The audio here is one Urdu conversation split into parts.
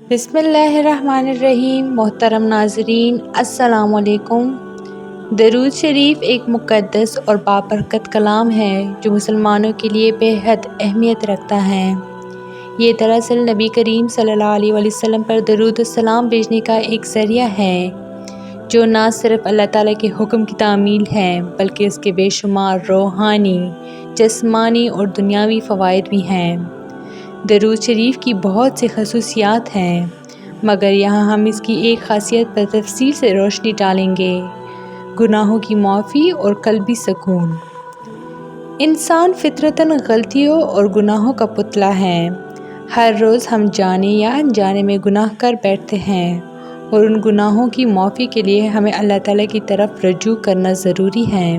بسم اللہ الرحمن الرحیم۔ محترم ناظرین السلام علیکم۔ درود شریف ایک مقدس اور بابرکت کلام ہے جو مسلمانوں کے لیے بے حد اہمیت رکھتا ہے۔ یہ دراصل نبی کریم صلی اللہ علیہ وسلم پر درود السلام بھیجنے کا ایک ذریعہ ہے جو نہ صرف اللہ تعالیٰ کے حکم کی تعمیل ہے بلکہ اس کے بے شمار روحانی، جسمانی اور دنیاوی فوائد بھی ہیں۔ درود شریف کی بہت سی خصوصیات ہیں، مگر یہاں ہم اس کی ایک خاصیت پر تفصیل سے روشنی ڈالیں گے: گناہوں کی معافی اور قلبی سکون۔ انسان فطرتاً غلطیوں اور گناہوں کا پتلا ہے۔ ہر روز ہم جانے یا انجانے میں گناہ کر بیٹھتے ہیں اور ان گناہوں کی معافی کے لیے ہمیں اللہ تعالیٰ کی طرف رجوع کرنا ضروری ہے۔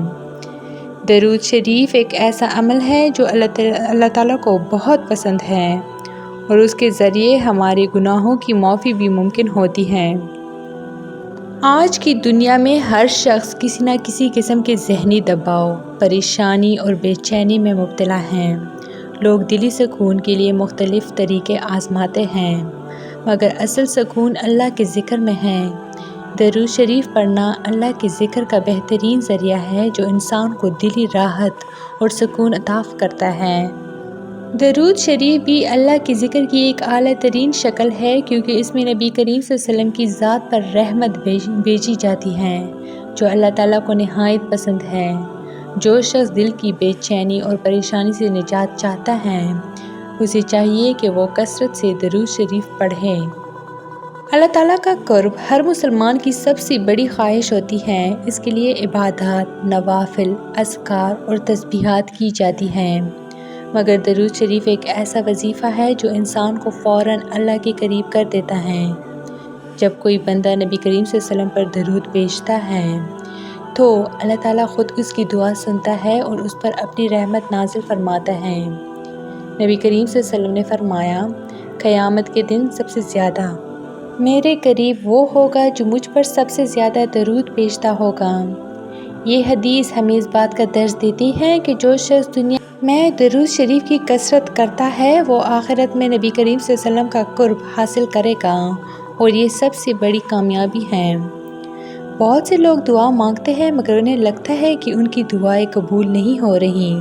درود شریف ایک ایسا عمل ہے جو اللہ تعالیٰ کو بہت پسند ہے اور اس کے ذریعے ہمارے گناہوں کی معافی بھی ممکن ہوتی ہے۔ آج کی دنیا میں ہر شخص کسی نہ کسی قسم کے ذہنی دباؤ، پریشانی اور بے چینی میں مبتلا ہیں۔ لوگ دلی سکون کے لیے مختلف طریقے آزماتے ہیں، مگر اصل سکون اللہ کے ذکر میں ہے۔ درود شریف پڑھنا اللہ کے ذکر کا بہترین ذریعہ ہے جو انسان کو دلی راحت اور سکون عطا کرتا ہے۔ درود شریف بھی اللہ کے ذکر کی ایک اعلیٰ ترین شکل ہے کیونکہ اس میں نبی کریم صلی اللہ علیہ وسلم کی ذات پر رحمت بھیجی جاتی ہے جو اللہ تعالیٰ کو نہایت پسند ہے۔ جو شخص دل کی بے چینی اور پریشانی سے نجات چاہتا ہے اسے چاہیے کہ وہ کثرت سے درود شریف پڑھے۔ اللہ تعالیٰ کا قرب ہر مسلمان کی سب سے بڑی خواہش ہوتی ہے، اس کے لیے عبادات، نوافل، اذکار اور تسبیحات کی جاتی ہیں، مگر درود شریف ایک ایسا وظیفہ ہے جو انسان کو فوراً اللہ کے قریب کر دیتا ہے۔ جب کوئی بندہ نبی کریم صلی اللہ علیہ وسلم پر درود بھیجتا ہے تو اللہ تعالیٰ خود اس کی دعا سنتا ہے اور اس پر اپنی رحمت نازل فرماتا ہے۔ نبی کریم صلی اللہ علیہ وسلم نے فرمایا، قیامت کے دن سب سے زیادہ میرے قریب وہ ہوگا جو مجھ پر سب سے زیادہ درود بھیجتا ہوگا۔ یہ حدیث ہمیں اس بات کا درس دیتی ہے کہ جو شخص دنیا میں درود شریف کی کثرت کرتا ہے وہ آخرت میں نبی کریم صلی اللہ علیہ وسلم کا قرب حاصل کرے گا، اور یہ سب سے بڑی کامیابی ہے۔ بہت سے لوگ دعا مانگتے ہیں مگر انہیں لگتا ہے کہ ان کی دعائیں قبول نہیں ہو رہی۔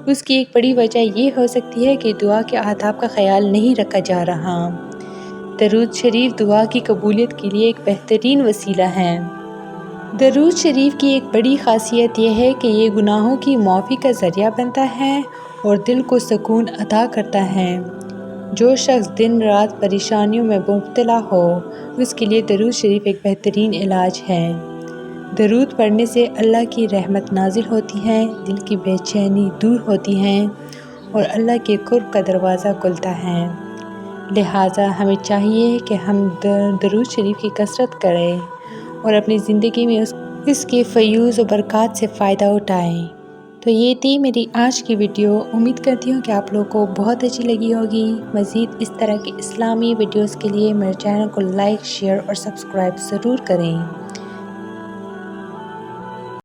اس کی ایک بڑی وجہ یہ ہو سکتی ہے کہ دعا کے آداب کا خیال نہیں رکھا جا رہا۔ درود شریف دعا کی قبولیت کے لیے ایک بہترین وسیلہ ہے۔ درود شریف کی ایک بڑی خاصیت یہ ہے کہ یہ گناہوں کی معافی کا ذریعہ بنتا ہے اور دل کو سکون عطا کرتا ہے۔ جو شخص دن رات پریشانیوں میں مبتلا ہو اس کے لیے درود شریف ایک بہترین علاج ہے۔ درود پڑھنے سے اللہ کی رحمت نازل ہوتی ہے، دل کی بے چینی دور ہوتی ہے اور اللہ کے قرب کا دروازہ کھلتا ہے۔ لہٰذا ہمیں چاہیے کہ ہم درود شریف کی کثرت کریں اور اپنی زندگی میں اس کے فیوز و برکات سے فائدہ اٹھائیں۔ تو یہ تھی میری آج کی ویڈیو۔ امید کرتی ہوں کہ آپ لوگوں کو بہت اچھی لگی ہوگی۔ مزید اس طرح کی اسلامی ویڈیوز کے لیے میرے چینل کو لائک، شیئر اور سبسکرائب ضرور کریں۔